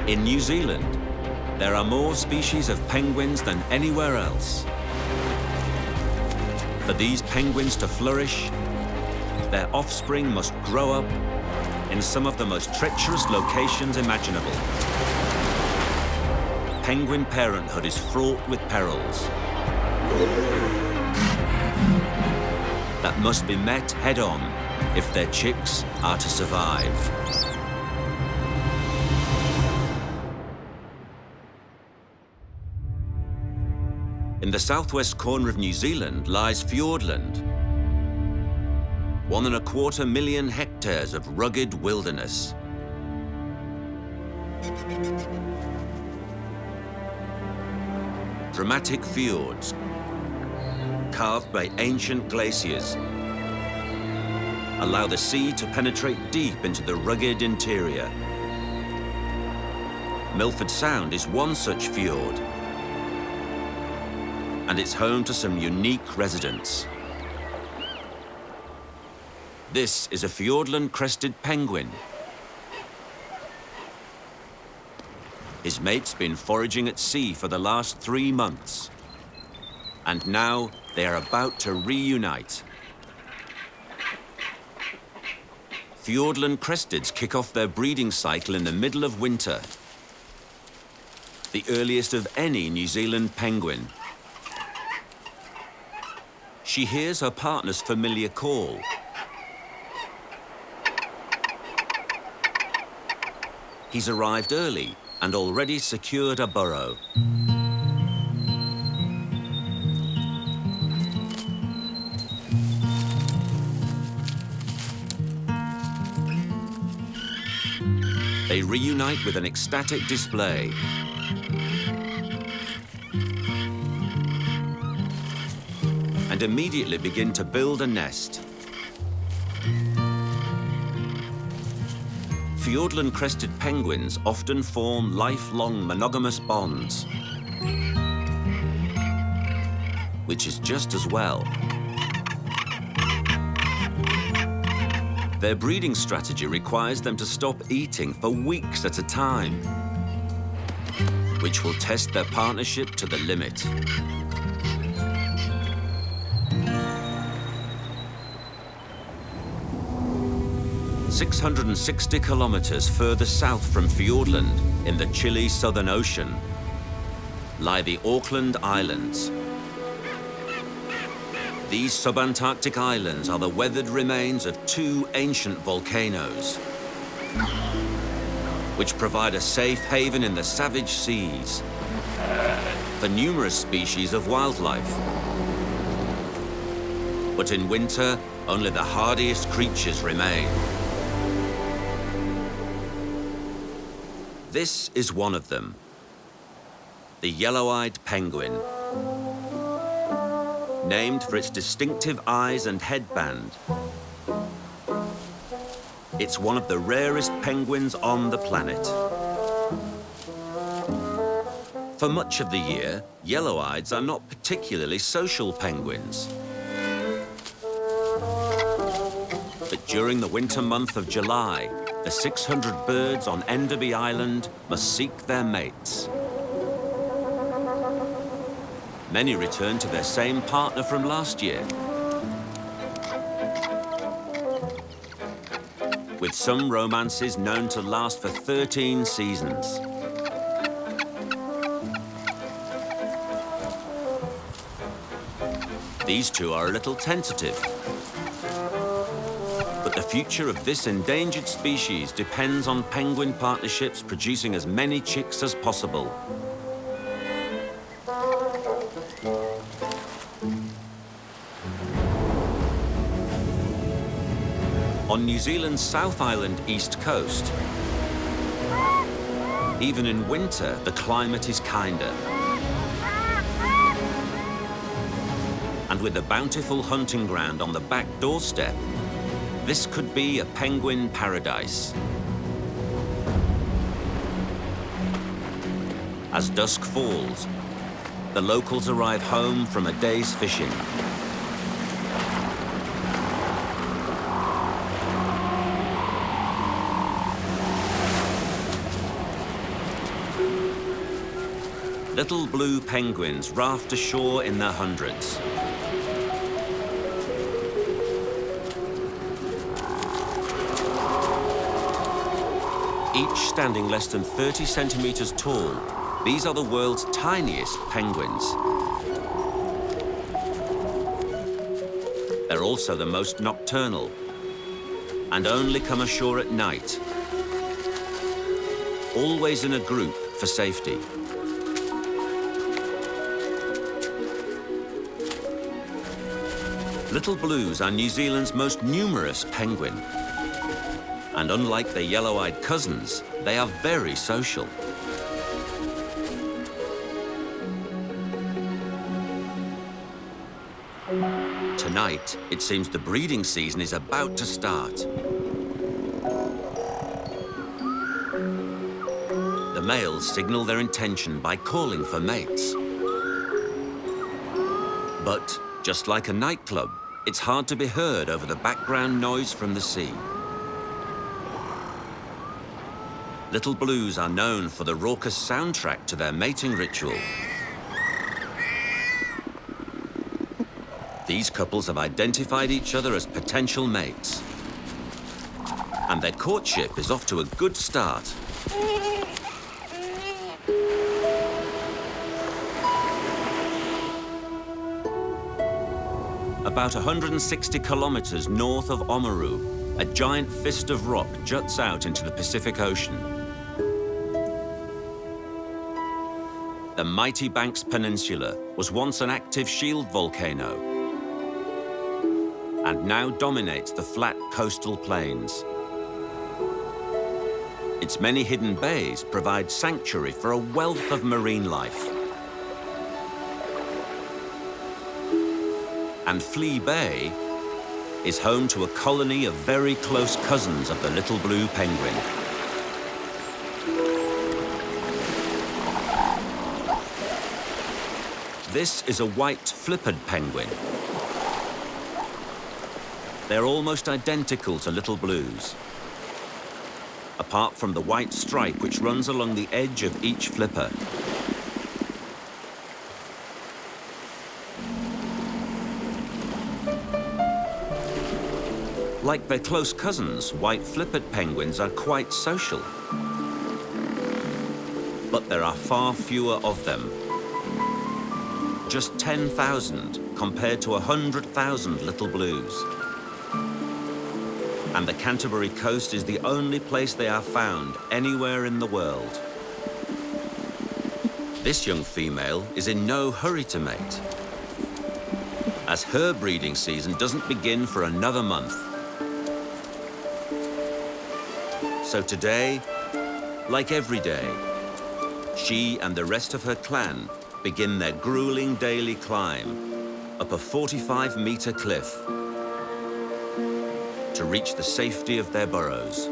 In New Zealand, there are more species of penguins than anywhere else. For these penguins to flourish, their offspring must grow up in some of the most treacherous locations imaginable. Penguin parenthood is fraught with perils that must be met head-on if their chicks are to survive. In the southwest corner of New Zealand lies Fiordland, 1.25 million hectares of rugged wilderness. Dramatic fjords, carved by ancient glaciers, allow the sea to penetrate deep into the rugged interior. Milford Sound is one such fjord, and it's home to some unique residents. This is a Fiordland crested penguin. His mate's been foraging at sea for the last 3 months, and now they are about to reunite. Fiordland cresteds kick off their breeding cycle in the middle of winter, the earliest of any New Zealand penguin. She hears her partner's familiar call. He's arrived early and already secured a burrow. They reunite with an ecstatic display. And immediately begin to build a nest. Fiordland crested penguins often form lifelong monogamous bonds, which is just as well. Their breeding strategy requires them to stop eating for weeks at a time, which will test their partnership to the limit. "660 kilometers further south from Fiordland, in the chilly Southern Ocean, lie the Auckland Islands. These subantarctic islands are the weathered remains of 2 ancient volcanoes, which provide a safe haven in the savage seas for numerous species of wildlife. But in winter, only the hardiest creatures remain. This is one of them, the yellow-eyed penguin. Named for its distinctive eyes and headband, it's one of the rarest penguins on the planet. For much of the year, yellow-eyeds are not particularly social penguins. But during the winter month of July, the 600 birds on Enderby Island must seek their mates. Many return to their same partner from last year, with some romances known to last for 13 seasons. These two are a little tentative, but the future of this endangered species depends on penguin partnerships producing as many chicks as possible. On New Zealand's South Island east coast, even in winter, the climate is kinder. And with a bountiful hunting ground on the back doorstep, this could be a penguin paradise. As dusk falls, the locals arrive home from a day's fishing. Little blue penguins raft ashore in their hundreds. Each standing less than 30 centimeters tall, these are the world's tiniest penguins. They're also the most nocturnal and only come ashore at night, always in a group for safety. Little blues are New Zealand's most numerous penguin. And unlike their yellow-eyed cousins, they are very social. Tonight, it seems the breeding season is about to start. The males signal their intention by calling for mates. But, just like a nightclub, it's hard to be heard over the background noise from the sea. Little blues are known for the raucous soundtrack to their mating ritual. These couples have identified each other as potential mates. And their courtship is off to a good start. About 160 kilometers north of Oamaru, a giant fist of rock juts out into the Pacific Ocean. The mighty Banks Peninsula was once an active shield volcano and now dominates the flat coastal plains. Its many hidden bays provide sanctuary for a wealth of marine life. And Flea Bay is home to a colony of very close cousins of the little blue penguin. This is a white flippered penguin. They're almost identical to little blues, apart from the white stripe which runs along the edge of each flipper. Like their close cousins, white flippered penguins are quite social. But there are far fewer of them. Just 10,000 compared to 100,000 little blues. And the Canterbury coast is the only place they are found anywhere in the world. This young female is in no hurry to mate, as her breeding season doesn't begin for another month. So today, like every day, she and the rest of her clan begin their grueling daily climb up a 45-meter cliff to reach the safety of their burrows.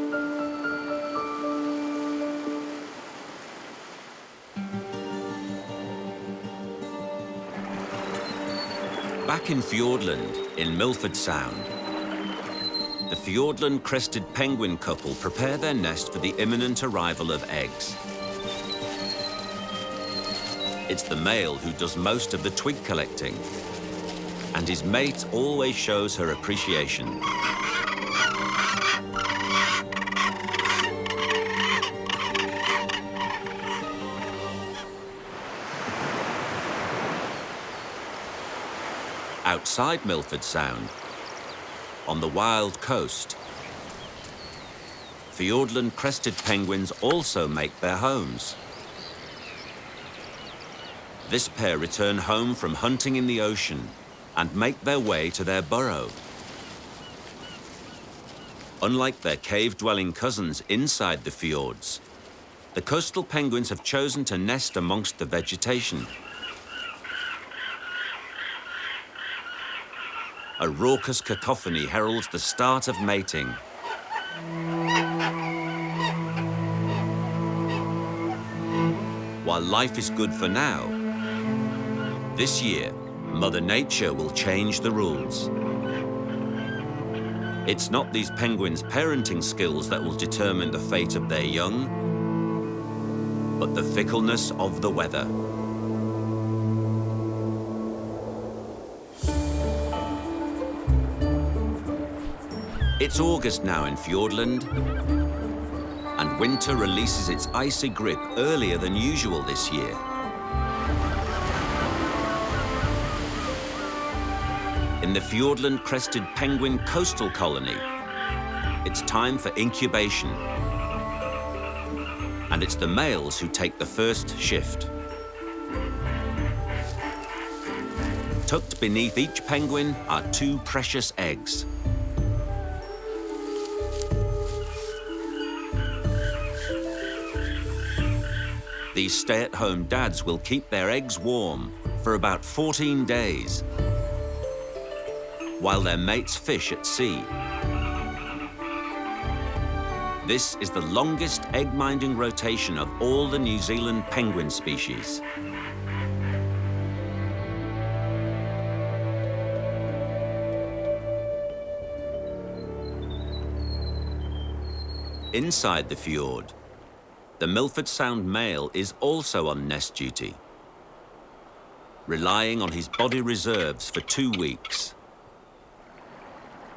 Back in Fiordland, in Milford Sound, the Fiordland crested penguin couple prepare their nest for the imminent arrival of eggs. It's the male who does most of the twig collecting, and his mate always shows her appreciation. Outside Milford Sound, on the wild coast, Fiordland crested penguins also make their homes. This pair return home from hunting in the ocean and make their way to their burrow. Unlike their cave-dwelling cousins inside the fjords, the coastal penguins have chosen to nest amongst the vegetation. A raucous cacophony heralds the start of mating. While life is good for now, this year, Mother Nature will change the rules. It's not these penguins' parenting skills that will determine the fate of their young, but the fickleness of the weather. It's August now in Fiordland, and winter releases its icy grip earlier than usual this year. In the Fiordland crested penguin coastal colony, it's time for incubation. And it's the males who take the first shift. Tucked beneath each penguin are 2 precious eggs. These stay-at-home dads will keep their eggs warm for about 14 days, while their mates fish at sea. This is the longest egg-minding rotation of all the New Zealand penguin species. Inside the fjord, the Milford Sound male is also on nest duty, relying on his body reserves for 2 weeks,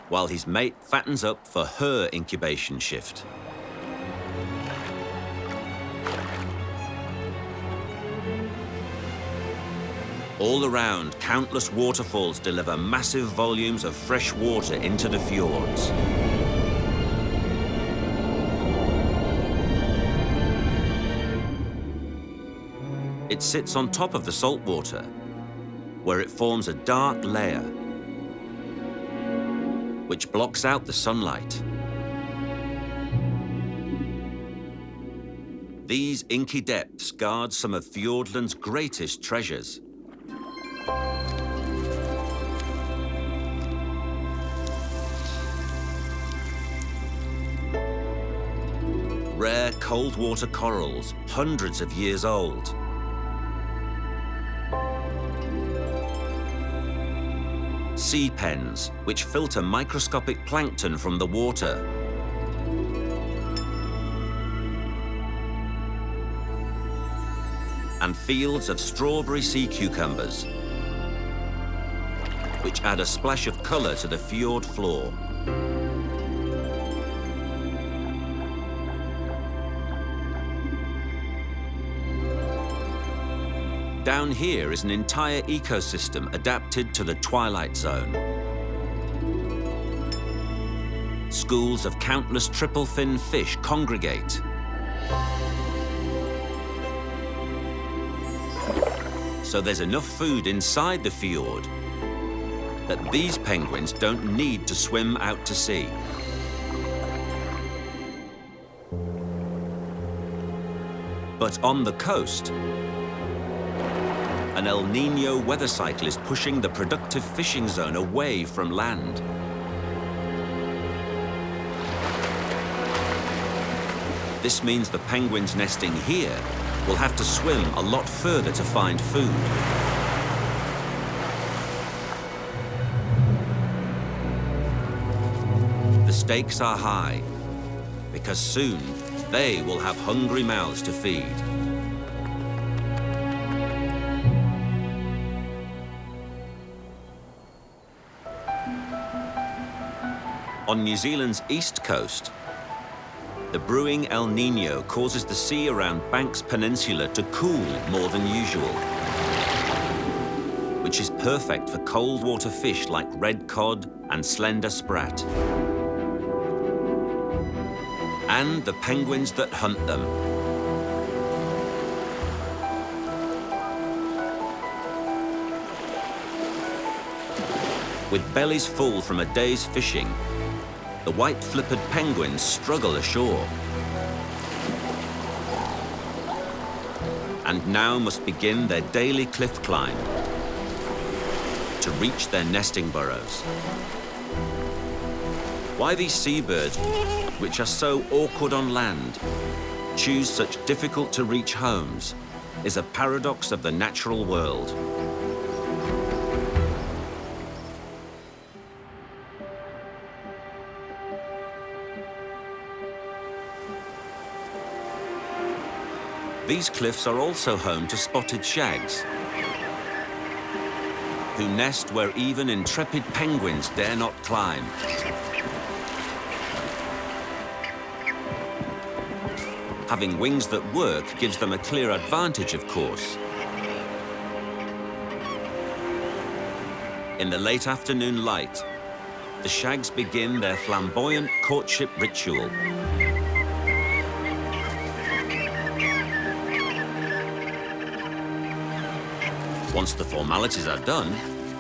while his mate fattens up for her incubation shift. All around, countless waterfalls deliver massive volumes of fresh water into the fjords. It sits on top of the salt water, where it forms a dark layer, which blocks out the sunlight. These inky depths guard some of Fiordland's greatest treasures. Rare cold water corals, hundreds of years old. Sea pens, which filter microscopic plankton from the water. And fields of strawberry sea cucumbers, which add a splash of colour to the fjord floor. Down here is an entire ecosystem adapted to the twilight zone. Schools of countless triple-fin fish congregate. So there's enough food inside the fjord that these penguins don't need to swim out to sea. But on the coast, an El Niño weather cycle is pushing the productive fishing zone away from land. This means the penguins nesting here will have to swim a lot further to find food. The stakes are high, because soon they will have hungry mouths to feed. On New Zealand's east coast, the brewing El Niño causes the sea around Banks Peninsula to cool more than usual, which is perfect for cold water fish like red cod and slender sprat, and the penguins that hunt them. With bellies full from a day's fishing, the white-flippered penguins struggle ashore, and now must begin their daily cliff climb to reach their nesting burrows. Why these seabirds, which are so awkward on land, choose such difficult-to-reach homes is a paradox of the natural world. These cliffs are also home to spotted shags, who nest where even intrepid penguins dare not climb. Having wings that work gives them a clear advantage, of course. In the late afternoon light, the shags begin their flamboyant courtship ritual. Once the formalities are done,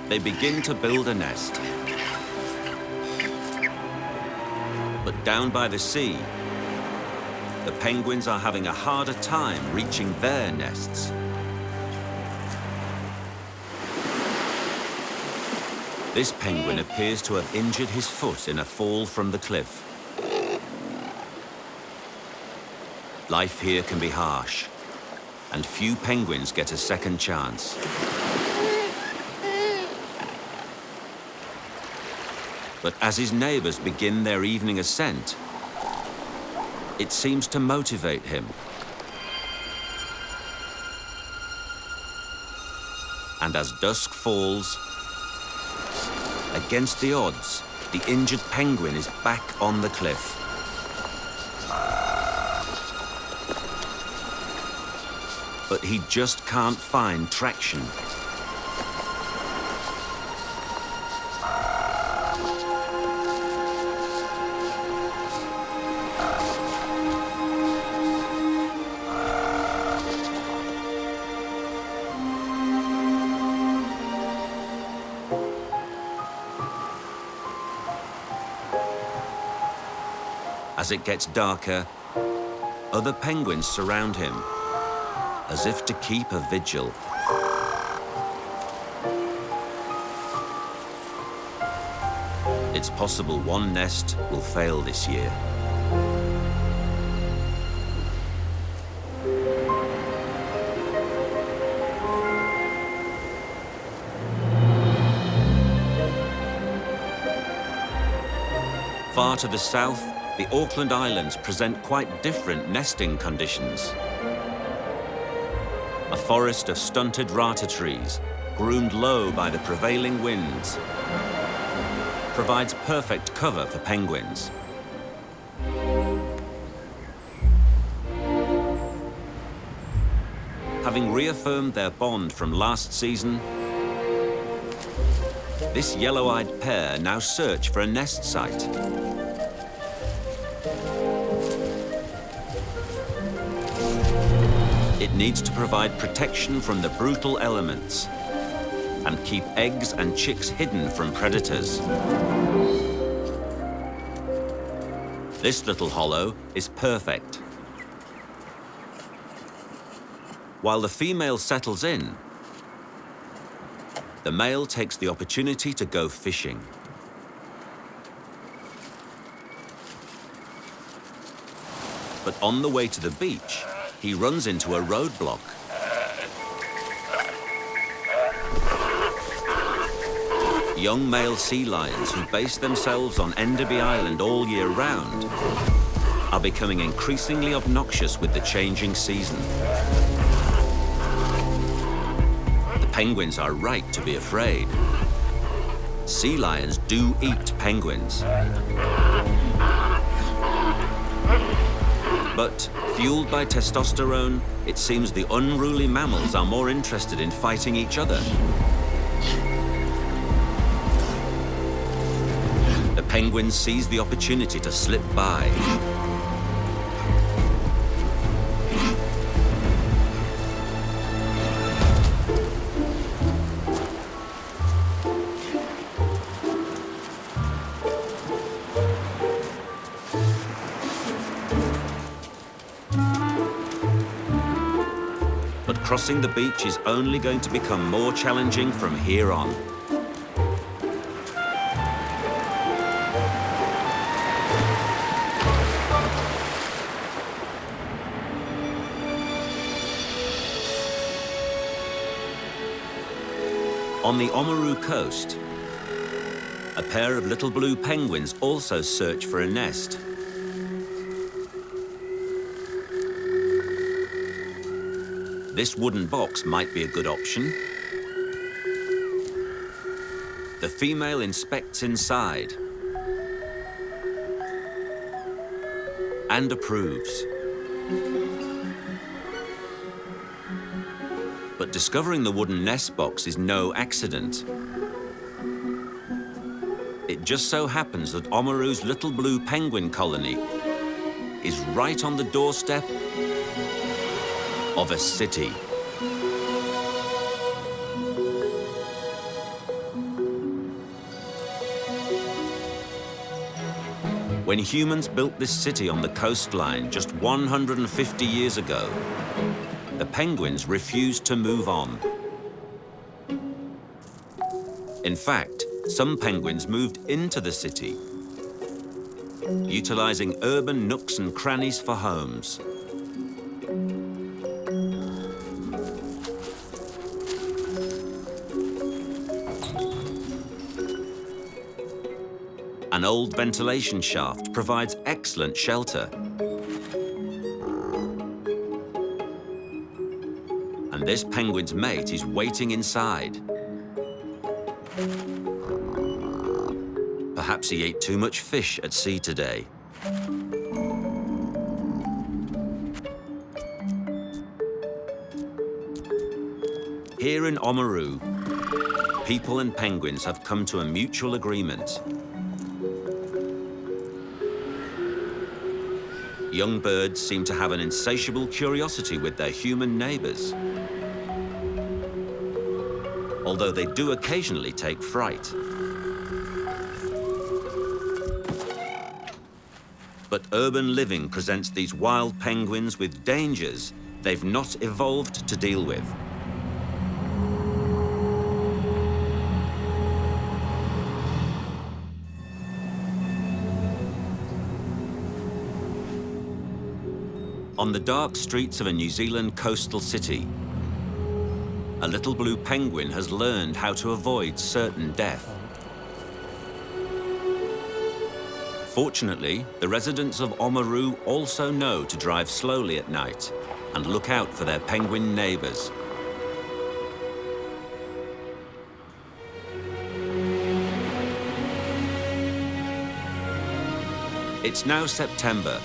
they begin to build a nest. But down by the sea, the penguins are having a harder time reaching their nests. This penguin appears to have injured his foot in a fall from the cliff. Life here can be harsh, and few penguins get a second chance. But as his neighbors begin their evening ascent, it seems to motivate him. And as dusk falls, against the odds, the injured penguin is back on the cliff. But he just can't find traction. As it gets darker, other penguins surround him, as if to keep a vigil. It's possible one nest will fail this year. Far to the south, the Auckland Islands present quite different nesting conditions. A forest of stunted rata trees, groomed low by the prevailing winds, provides perfect cover for penguins. Having reaffirmed their bond from last season, this yellow-eyed pair now search for a nest site. It needs to provide protection from the brutal elements and keep eggs and chicks hidden from predators. This little hollow is perfect. While the female settles in, the male takes the opportunity to go fishing. But on the way to the beach, he runs into a roadblock. Young male sea lions who base themselves on Enderby Island all year round are becoming increasingly obnoxious with the changing season. The penguins are right to be afraid. Sea lions do eat penguins. But, fueled by testosterone, it seems the unruly mammals are more interested in fighting each other. The penguins seize the opportunity to slip by. But crossing the beach is only going to become more challenging from here on. On the Oamaru coast, a pair of little blue penguins also search for a nest. This wooden box might be a good option. The female inspects inside and approves. But discovering the wooden nest box is no accident. It just so happens that Oamaru's little blue penguin colony is right on the doorstep of a city. When humans built this city on the coastline just 150 years ago, the penguins refused to move on. In fact, some penguins moved into the city, utilizing urban nooks and crannies for homes. An old ventilation shaft provides excellent shelter. And this penguin's mate is waiting inside. Perhaps he ate too much fish at sea today. Here in Oamaru, people and penguins have come to a mutual agreement. Young birds seem to have an insatiable curiosity with their human neighbors, although they do occasionally take fright. But urban living presents these wild penguins with dangers they've not evolved to deal with. On the dark streets of a New Zealand coastal city, a little blue penguin has learned how to avoid certain death. Fortunately, the residents of Oamaru also know to drive slowly at night and look out for their penguin neighbors. It's now September,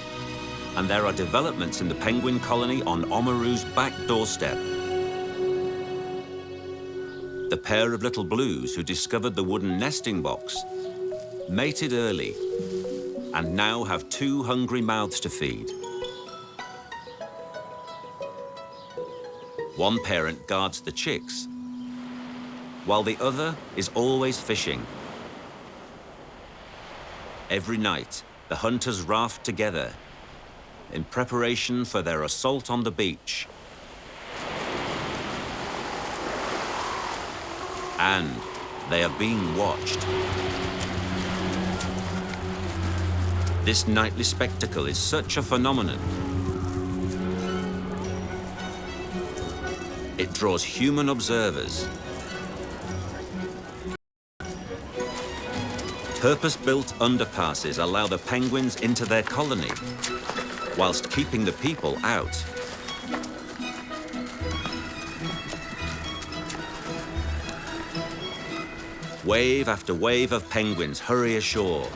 and there are developments in the penguin colony on Oamaru's back doorstep. The pair of little blues who discovered the wooden nesting box mated early and now have 2 hungry mouths to feed. One parent guards the chicks, while the other is always fishing. Every night, the hunters raft together in preparation for their assault on the beach. And they are being watched. This nightly spectacle is such a phenomenon. It draws human observers. Purpose-built underpasses allow the penguins into their colony, whilst keeping the people out. Wave after wave of penguins hurry ashore,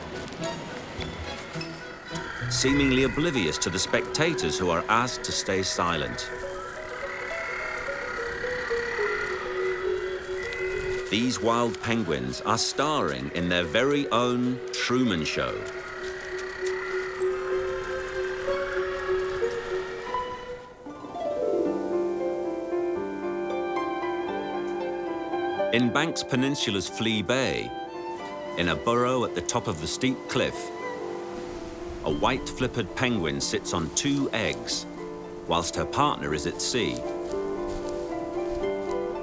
seemingly oblivious to the spectators who are asked to stay silent. These wild penguins are starring in their very own Truman Show. In Banks Peninsula's Flea Bay, in a burrow at the top of the steep cliff, a white flippered penguin sits on 2 eggs, whilst her partner is at sea.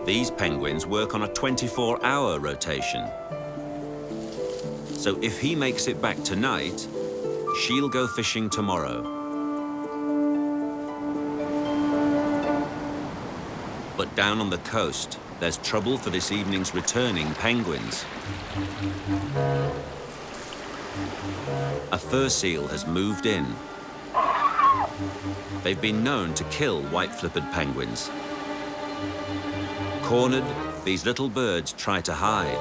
These penguins work on a 24-hour rotation. So if he makes it back tonight, she'll go fishing tomorrow. But down on the coast, there's trouble for this evening's returning penguins. A fur seal has moved in. They've been known to kill white-flippered penguins. Cornered, these little birds try to hide.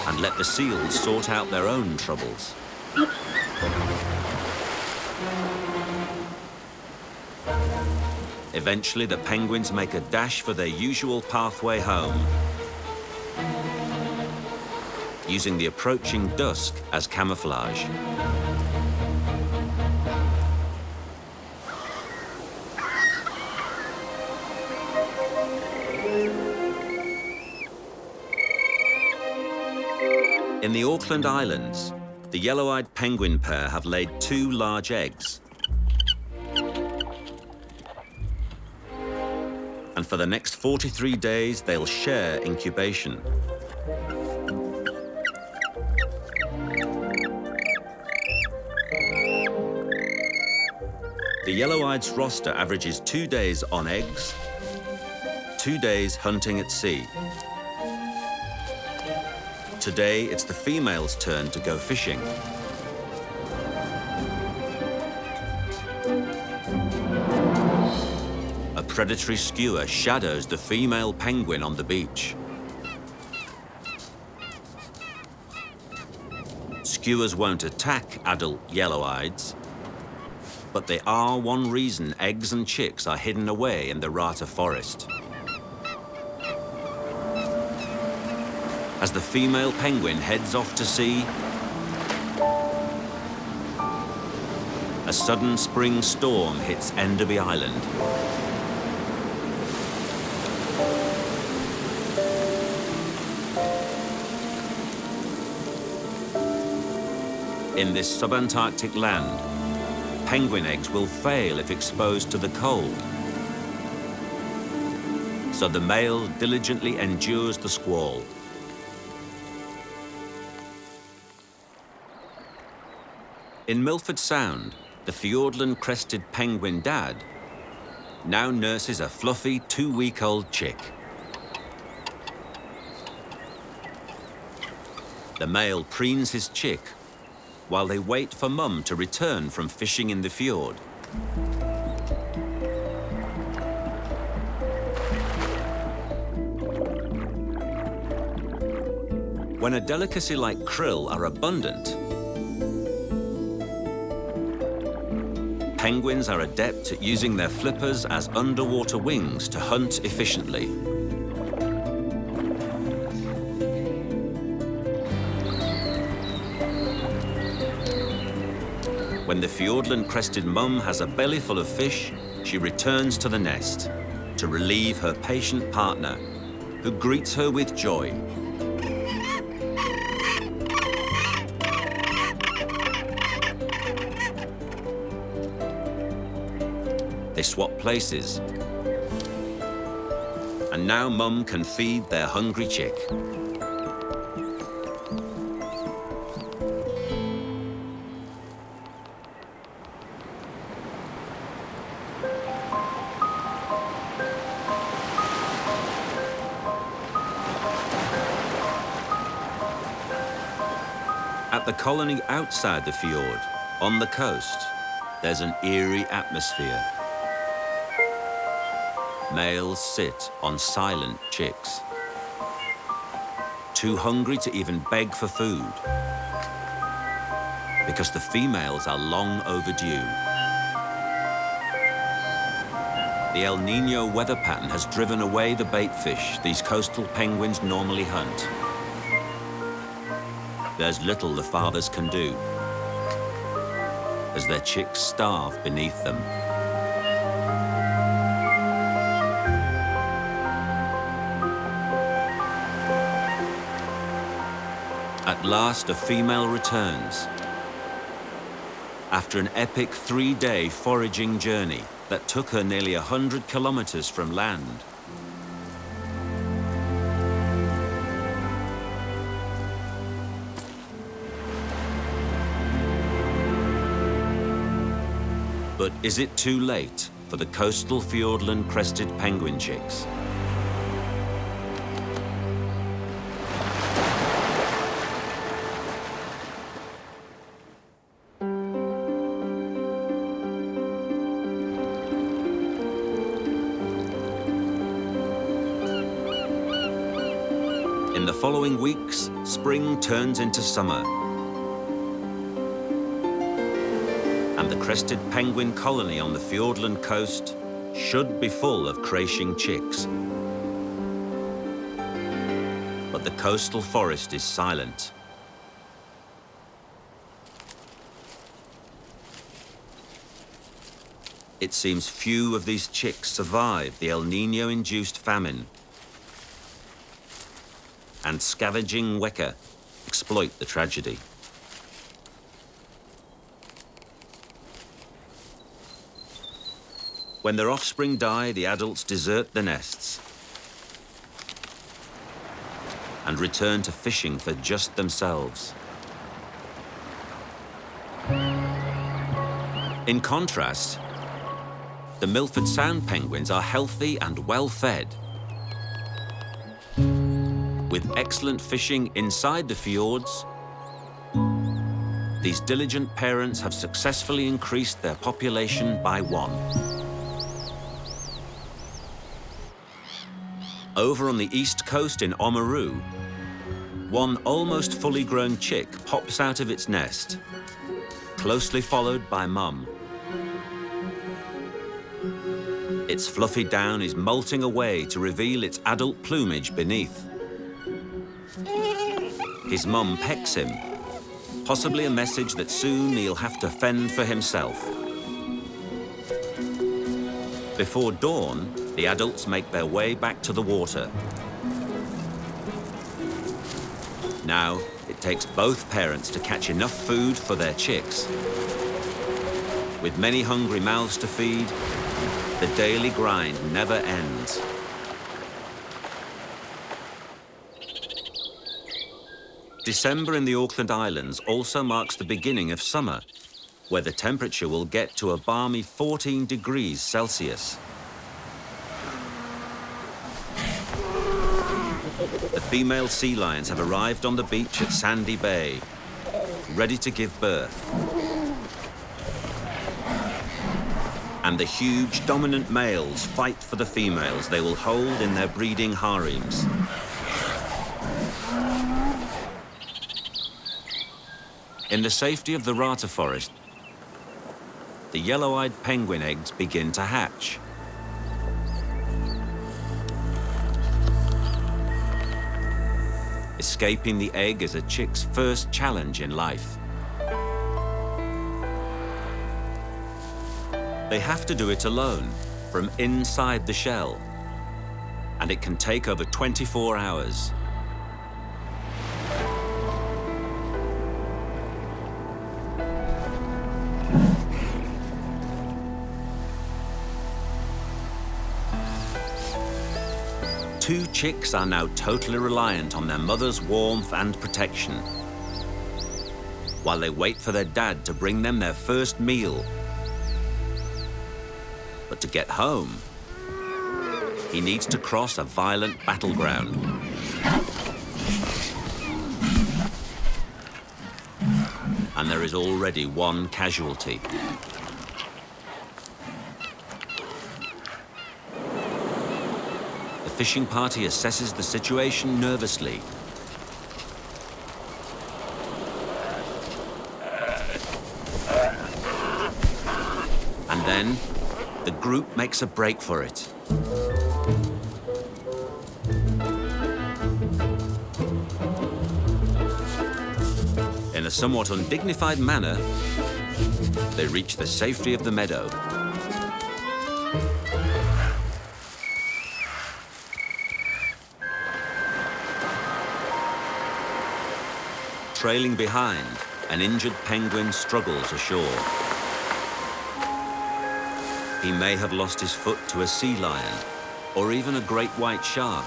And and let the seals sort out their own troubles. Eventually, the penguins make a dash for their usual pathway home, using the approaching dusk as camouflage. In the Auckland Islands, the yellow-eyed penguin pair have laid 2 large eggs. And for the next 43 days, they'll share incubation. The yellow-eyed's roster averages 2 days on eggs, 2 days hunting at sea. Today, it's the female's turn to go fishing. A predatory skua shadows the female penguin on the beach. Skuas won't attack adult yellow-eyeds, but they are one reason eggs and chicks are hidden away in the rata forest. As the female penguin heads off to sea, a sudden spring storm hits Enderby Island. In this subantarctic land, penguin eggs will fail if exposed to the cold. So the male diligently endures the squall. In Milford Sound, the Fiordland crested penguin dad now nurses a fluffy 2-week-old chick. The male preens his chick while they wait for mum to return from fishing in the fjord. When a delicacy like krill are abundant, penguins are adept at using their flippers as underwater wings to hunt efficiently. When the Fiordland crested mum has a belly full of fish, she returns to the nest to relieve her patient partner, who greets her with joy. They swap places, and now mum can feed their hungry chick. At the colony outside the fjord, on the coast, there's an eerie atmosphere. Males sit on silent chicks, too hungry to even beg for food, because the females are long overdue. The El Niño weather pattern has driven away the bait fish these coastal penguins normally hunt. There's little the fathers can do, as their chicks starve beneath them. At last, a female returns, after an epic 3-day foraging journey that took her nearly 100 kilometers from land. But is it too late for the coastal Fiordland crested penguin chicks? In In the following weeks, spring turns into summer. And the crested penguin colony on the Fiordland coast should be full of crashing chicks. But the coastal forest is silent. It seems few of these chicks survive the El Niño-induced famine, and scavenging weka exploit the tragedy. When their offspring die, the adults desert the nests and return to fishing for just themselves. In contrast, the Milford Sound penguins are healthy and well-fed. With excellent fishing inside the fjords, these diligent parents have successfully increased their population by 1. Over on the east coast in Oamaru, one almost fully grown chick pops out of its nest, closely followed by mum. Its fluffy down is molting away to reveal its adult plumage beneath. His mum pecks him, possibly a message that soon he'll have to fend for himself. Before dawn, the adults make their way back to the water. Now, it takes both parents to catch enough food for their chicks. With many hungry mouths to feed, the daily grind never ends. December in the Auckland Islands also marks the beginning of summer, where the temperature will get to a balmy 14 degrees Celsius. The female sea lions have arrived on the beach at Sandy Bay, ready to give birth. And the huge dominant males fight for the females they will hold in their breeding harems. In the safety of the rata forest, the yellow-eyed penguin eggs begin to hatch. Escaping the egg is a chick's first challenge in life. They have to do it alone, from inside the shell, and it can take over 24 hours. Two chicks are now totally reliant on their mother's warmth and protection, while they wait for their dad to bring them their first meal. But to get home, he needs to cross a violent battleground. And there is already one casualty. The fishing party assesses the situation nervously. And then, the group makes a break for it. In a somewhat undignified manner, they reach the safety of the meadow. Trailing behind, an injured penguin struggles ashore. He may have lost his foot to a sea lion, or even a great white shark.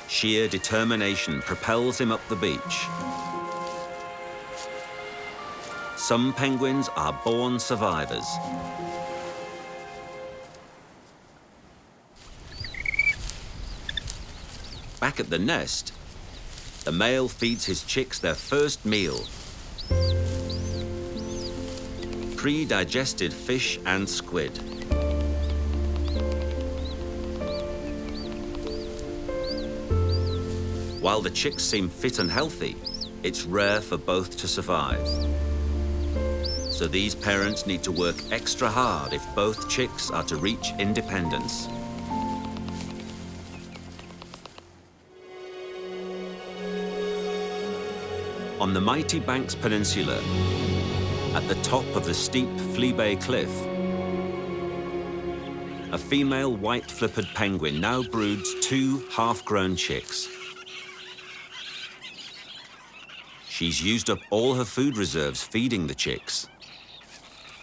Sheer determination propels him up the beach. Some penguins are born survivors. Back at the nest, the male feeds his chicks their first meal. Pre-digested fish and squid. While the chicks seem fit and healthy, it's rare for both to survive. So these parents need to work extra hard if both chicks are to reach independence. On the mighty Banks Peninsula, at the top of the steep Flea Bay Cliff, a female white-flippered penguin now broods 2 half-grown chicks. She's used up all her food reserves feeding the chicks,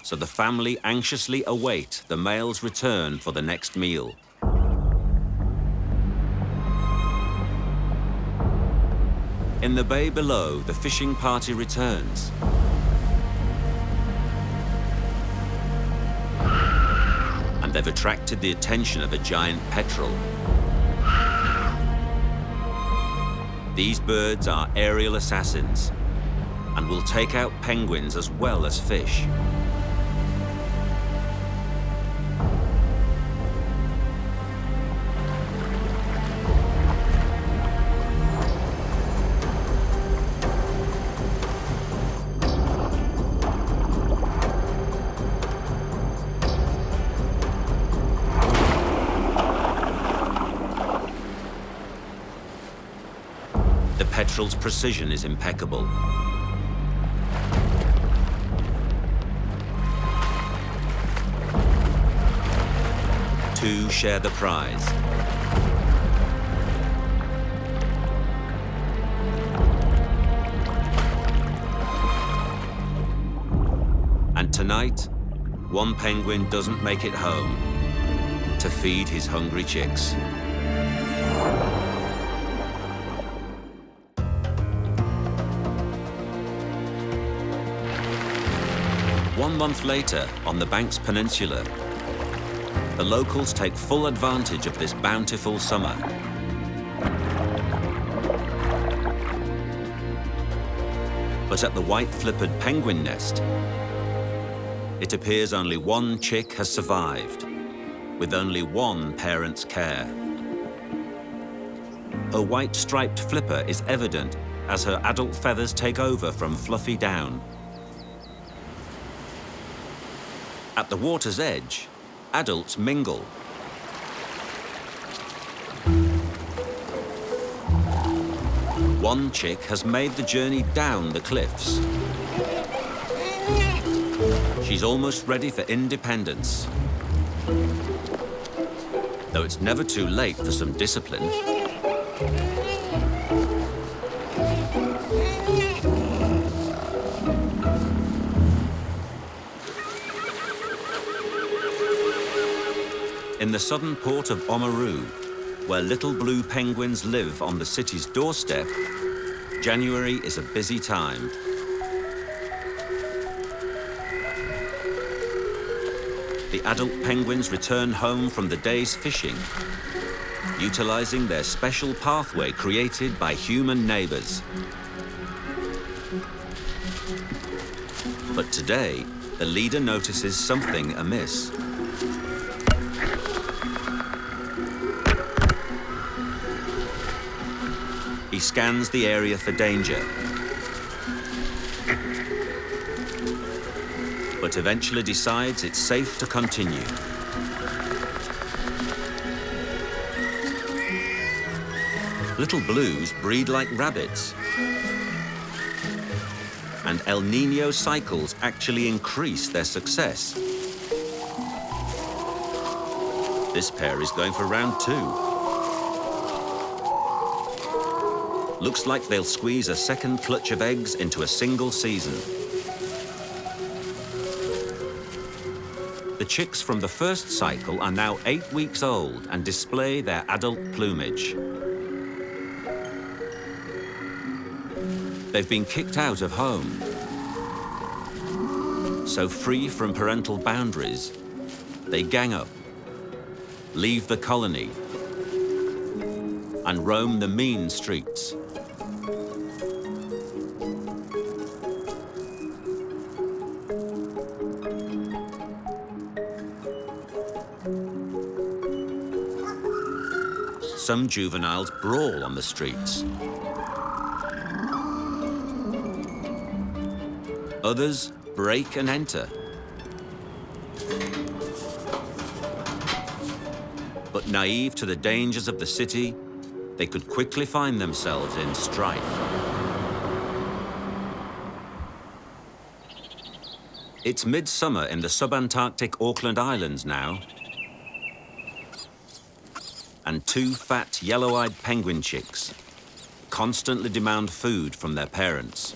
so the family anxiously await the male's return for the next meal. In the bay below, the fishing party returns. And they've attracted the attention of a giant petrel. These birds are aerial assassins and will take out penguins as well as fish. The petrel's precision is impeccable. Two share the prize. And tonight, one penguin doesn't make it home to feed his hungry chicks. One month later, on the Banks Peninsula, the locals take full advantage of this bountiful summer. But at the white-flippered penguin nest, it appears only one chick has survived, with only one parent's care. A white-striped flipper is evident as her adult feathers take over from fluffy down. At the water's edge, adults mingle. One chick has made the journey down the cliffs. She's almost ready for independence. Though it's never too late for some discipline. In the southern port of Oamaru, where little blue penguins live on the city's doorstep, January is a busy time. The adult penguins return home from the day's fishing, utilizing their special pathway created by human neighbors. But today, the leader notices something amiss. He scans the area for danger, but eventually decides it's safe to continue. Little blues breed like rabbits, and El Niño cycles actually increase their success. This pair is going for round 2. Looks like they'll squeeze a second clutch of eggs into a single season. The chicks from the first cycle are now 8 weeks old and display their adult plumage. They've been kicked out of home. So free from parental boundaries, they gang up, leave the colony, and roam the mean streets. Some juveniles brawl on the streets. Others break and enter. But naive to the dangers of the city, they could quickly find themselves in strife. It's midsummer in the subantarctic Auckland Islands now, and two fat yellow-eyed penguin chicks constantly demand food from their parents.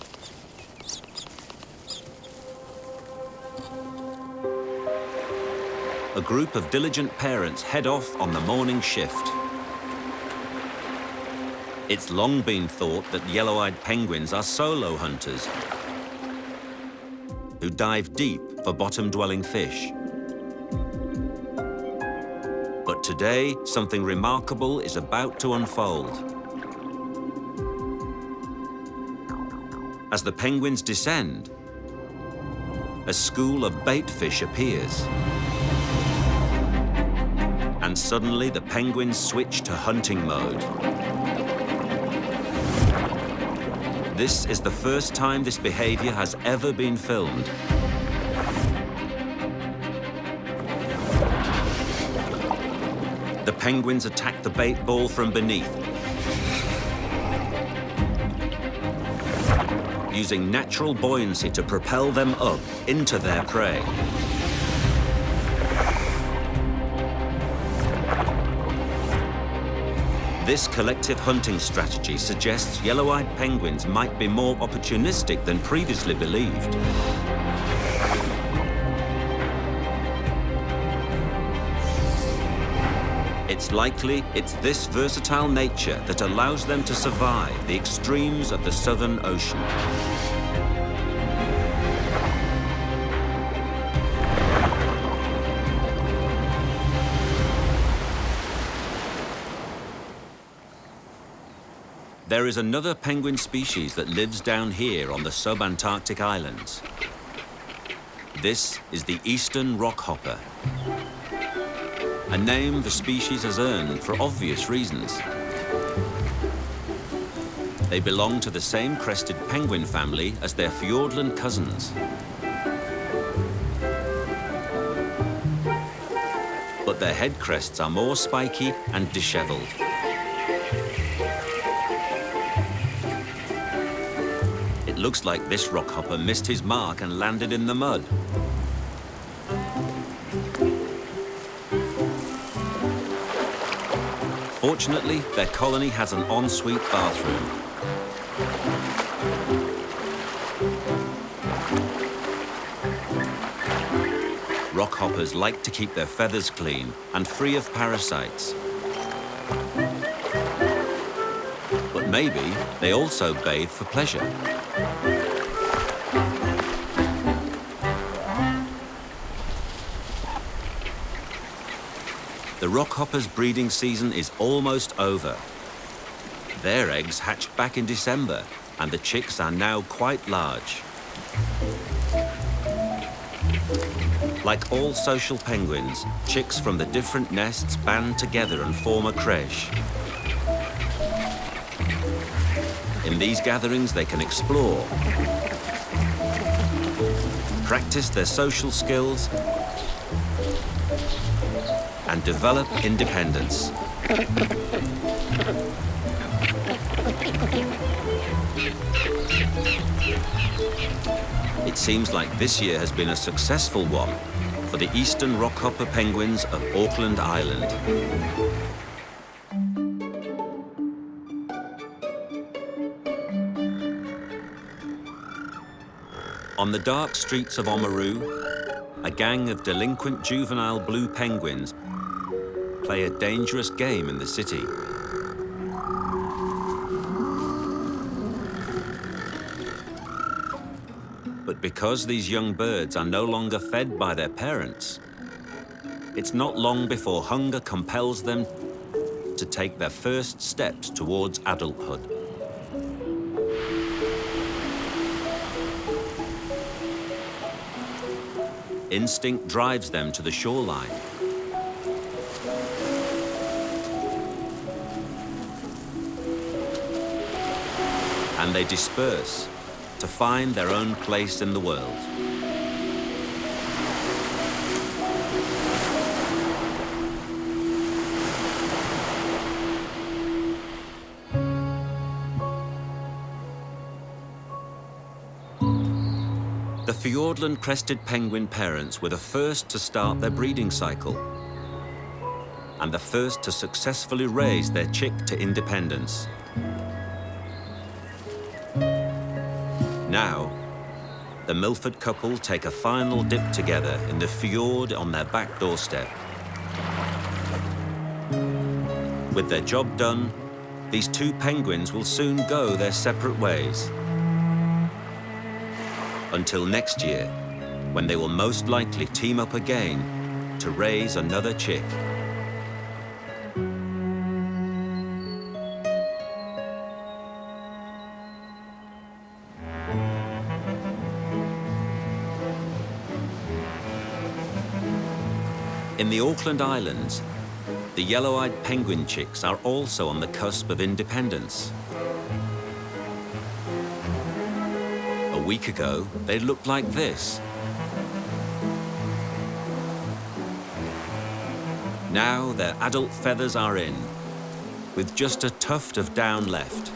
A group of diligent parents head off on the morning shift. It's long been thought that yellow-eyed penguins are solo hunters who dive deep for bottom-dwelling fish. But today, something remarkable is about to unfold. As the penguins descend, a school of bait fish appears. And suddenly, the penguins switch to hunting mode. This is the first time this behavior has ever been filmed. The penguins attack the bait ball from beneath, using natural buoyancy to propel them up into their prey. This collective hunting strategy suggests yellow-eyed penguins might be more opportunistic than previously believed. It's likely it's this versatile nature that allows them to survive the extremes of the Southern Ocean. There is another penguin species that lives down here on the subantarctic islands. This is the eastern rockhopper, a name the species has earned for obvious reasons. They belong to the same crested penguin family as their Fiordland cousins. But their head crests are more spiky and disheveled. It looks like this rockhopper missed his mark and landed in the mud. Fortunately, their colony has an ensuite bathroom. Rockhoppers like to keep their feathers clean and free of parasites. But maybe they also bathe for pleasure. The rockhopper's breeding season is almost over. Their eggs hatched back in December, and the chicks are now quite large. Like all social penguins, chicks from the different nests band together and form a creche. In these gatherings, they can explore, practice their social skills, and develop independence. It seems like this year has been a successful one for the eastern rockhopper penguins of Auckland Island. On the dark streets of Oamaru, a gang of delinquent juvenile blue penguins play a dangerous game in the city. But because these young birds are no longer fed by their parents, it's not long before hunger compels them to take their first steps towards adulthood. Instinct drives them to the shoreline. And they disperse, to find their own place in the world. The Fiordland crested penguin parents were the first to start their breeding cycle and the first to successfully raise their chick to independence. Now, the Milford couple take a final dip together in the fjord on their back doorstep. With their job done, these two penguins will soon go their separate ways. Until next year, when they will most likely team up again to raise another chick. In the Auckland Islands, the yellow-eyed penguin chicks are also on the cusp of independence. A week ago, they looked like this. Now their adult feathers are in, with just a tuft of down left.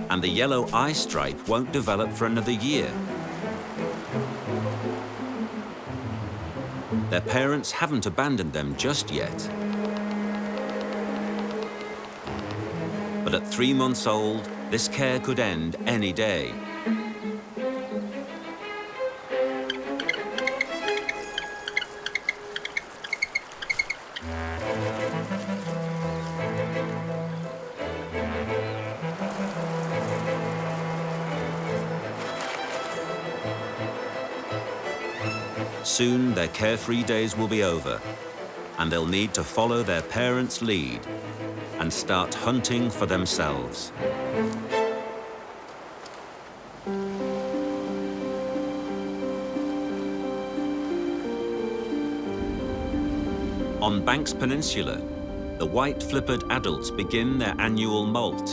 And the yellow eye stripe won't develop for another year. Their parents haven't abandoned them just yet. But at 3 months old, this care could end any day. Soon their carefree days will be over, and they'll need to follow their parents' lead and start hunting for themselves. On Banks Peninsula, the white-flippered adults begin their annual molt.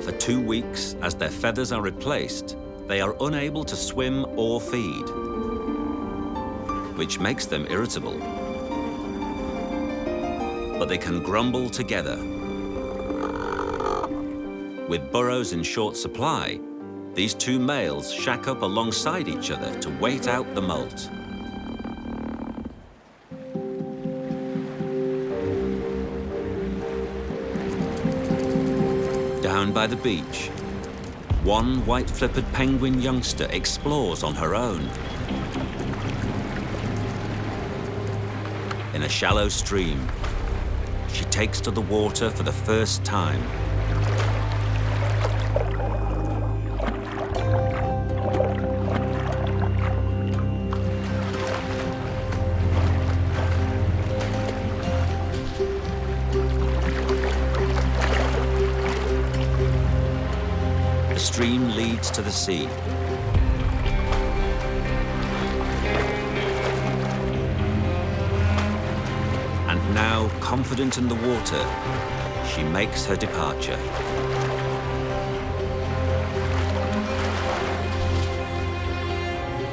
For 2 weeks, as their feathers are replaced, they are unable to swim or feed, which makes them irritable. But they can grumble together. With burrows in short supply, these two males shack up alongside each other to wait out the molt. Down by the beach, one white-flippered penguin youngster explores on her own. In a shallow stream, she takes to the water for the first time. The stream leads to the sea. And now, confident in the water, she makes her departure.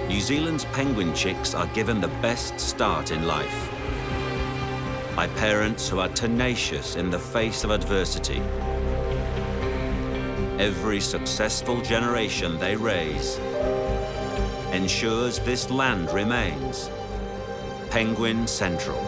New Zealand's penguin chicks are given the best start in life by parents who are tenacious in the face of adversity. Every successful generation they raise ensures this land remains Penguin Central.